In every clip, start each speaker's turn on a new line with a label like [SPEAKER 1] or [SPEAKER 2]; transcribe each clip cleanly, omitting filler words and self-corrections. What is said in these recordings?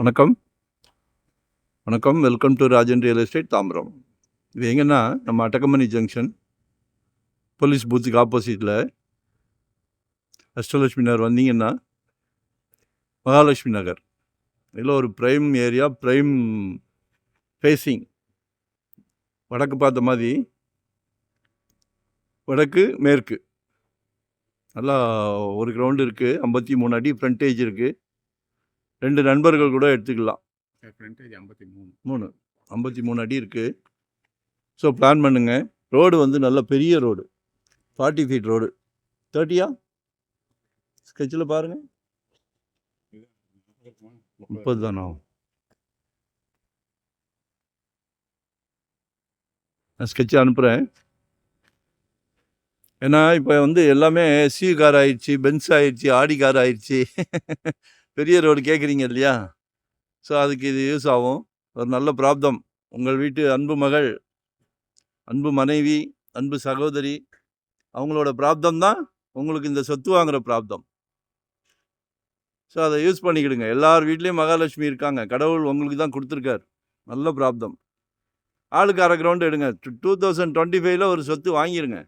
[SPEAKER 1] வணக்கம் வணக்கம். Welcome to Rajan real estate Tambaram. இது எங்கன்னா நம்ம அட்டகமணி ஜங்ஷன் போலீஸ் பூத்துக்கு ஆப்போசிட்டில் அஷ்டலட்சுமி நகர் வந்தீங்கன்னா மகாலட்சுமி நகர் இதில் ஒரு ப்ரைம் ஏரியா, ப்ரைம் ஃபேஸிங் வடக்கு பார்த்த மாதிரி, வடக்கு மேற்கு நல்லா ஒரு கிரவுண்டு இருக்குது. 53 அடி ஃப்ரண்டேஜ் இருக்குது. 2 நண்பர்கள் கூட எடுத்துக்கலாம்.
[SPEAKER 2] ஃப்ரண்டேஜ்
[SPEAKER 1] 53 அடி இருக்குது. ஸோ பிளான் பண்ணுங்க. ரோடு வந்து நல்ல பெரிய ரோடு, 40 ஃபீட் ரோடு. 30 ஸ்கெட்சில் பாருங்கள். 30 தானா? நான் ஸ்கெட்சை அனுப்புகிறேன். ஏன்னா இப்போ வந்து எல்லாமே எஸ்யூ கார் ஆயிடுச்சு, பென்ஸ் ஆயிடுச்சு, ஆடி கார் ஆயிடுச்சு. பெரிய ரோடு கேட்குறீங்க இல்லையா? ஸோ அதுக்கு இது யூஸ் ஆகும். ஒரு நல்ல பிராப்தம். உங்கள் வீட்டு அன்பு மகள், அன்பு மனைவி, அன்பு சகோதரி, அவங்களோட பிராப்தம் தான் உங்களுக்கு இந்த சொத்து வாங்குகிற பிராப்தம். ஸோ அதை யூஸ் பண்ணிக்கிடுங்க. எல்லார் வீட்லேயும் மகாலட்சுமி இருக்காங்க. கடவுள் உங்களுக்கு தான் கொடுத்துருக்கார். நல்ல பிராப்தம். ஆளுக்கு அரை கிரவுண்டு எடுங்க. 2025 ஒரு சொத்து வாங்கிடுங்க.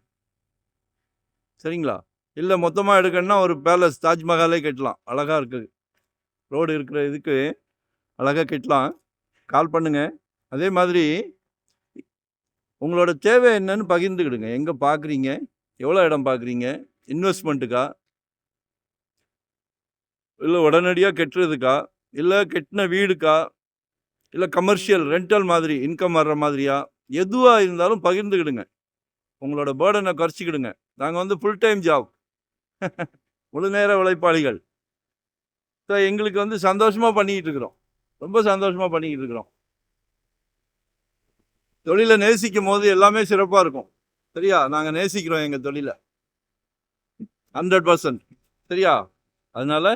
[SPEAKER 1] சரிங்களா? இல்லை மொத்தமாக எடுக்கணும்னா ஒரு பேலஸ், தாஜ்மஹாலே கட்டலாம். அழகாக இருக்குது. ரோடு இருக்கிற இதுக்கு அழகாக கட்டலாம். கால் பண்ணுங்கள். அதே மாதிரி உங்களோட தேவை என்னன்னு பகிர்ந்துக்கிடுங்க. எங்கே பார்க்குறீங்க, எவ்வளோ இடம் பார்க்குறீங்க, இன்வெஸ்ட்மெண்ட்டுக்கா, இல்லை உடனடியாக கட்டுறதுக்கா, இல்லை கட்டின வீடுக்கா, இல்லை கமர்ஷியல் ரெண்டல் மாதிரி இன்கம் வர்ற மாதிரியா, எதுவாக இருந்தாலும் பகிர்ந்துக்கிடுங்க. உங்களோட பேர்டனை குறைச்சிக்கிடுங்க. நாங்கள் வந்து ஃபுல் டைம் ஜாப், முழு நேர உழைப்பாளிகள். ஸோ எங்களுக்கு வந்து சந்தோஷமாக பண்ணிக்கிட்டு இருக்கிறோம். ரொம்ப சந்தோஷமாக பண்ணிக்கிட்டு இருக்கிறோம். தொழிலை நேசிக்கும் போது எல்லாமே சிறப்பாக இருக்கும். சரியா? நாங்கள் நேசிக்கிறோம் எங்கள் தொழிலை 100%. சரியா? அதனால்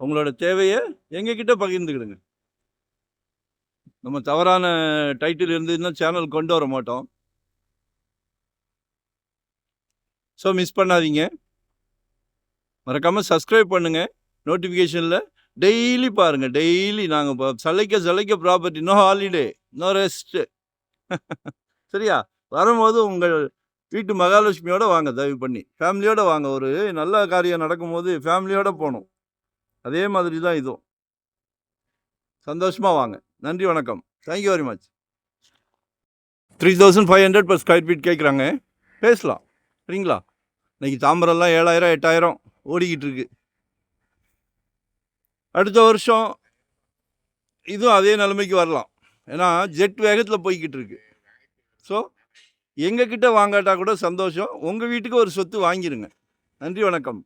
[SPEAKER 1] உங்களோட தேவையை எங்ககிட்ட பகிர்ந்துக்கிடுங்க. நம்ம தவறான டைட்டில் இருந்ததுன்னா சேனல் கொண்டு வர மாட்டோம். ஸோ மிஸ் பண்ணாதீங்க. மறக்காமல் சப்ஸ்கிரைப் பண்ணுங்கள். நோட்டிஃபிகேஷனில் டெய்லி பாருங்கள். டெய்லி நாங்கள் சலைக்க property, no holiday, no rest. சரியா? வரும்போது உங்கள் வீட்டு மகாலட்சுமியோடு வாங்க. தயவு பண்ணி ஃபேமிலியோடு வாங்க. ஒரு நல்ல காரியம் நடக்கும்போது ஃபேமிலியோடு போகணும். அதே மாதிரி தான் இதுவும். சந்தோஷமாக வாங்க. நன்றி, வணக்கம். Thank you very much. 3500 per square feet கேட்குறாங்க. பேசலாம். சரிங்களா? இன்றைக்கி தாம்பரம்லாம் 7000 8000 ஓடிக்கிட்டு இருக்கு. அடுத்த வருஷம் இதுவும் அதே நிலைமைக்கு வரலாம். ஏன்னா ஜெட் வேகத்தில் போய்கிட்டு இருக்கு. ஸோ எங்ககிட்ட வாங்காட்டா கூட சந்தோஷம். உங்கள் வீட்டுக்கு ஒரு சொத்து வாங்கிடுங்க. நன்றி, வணக்கம்.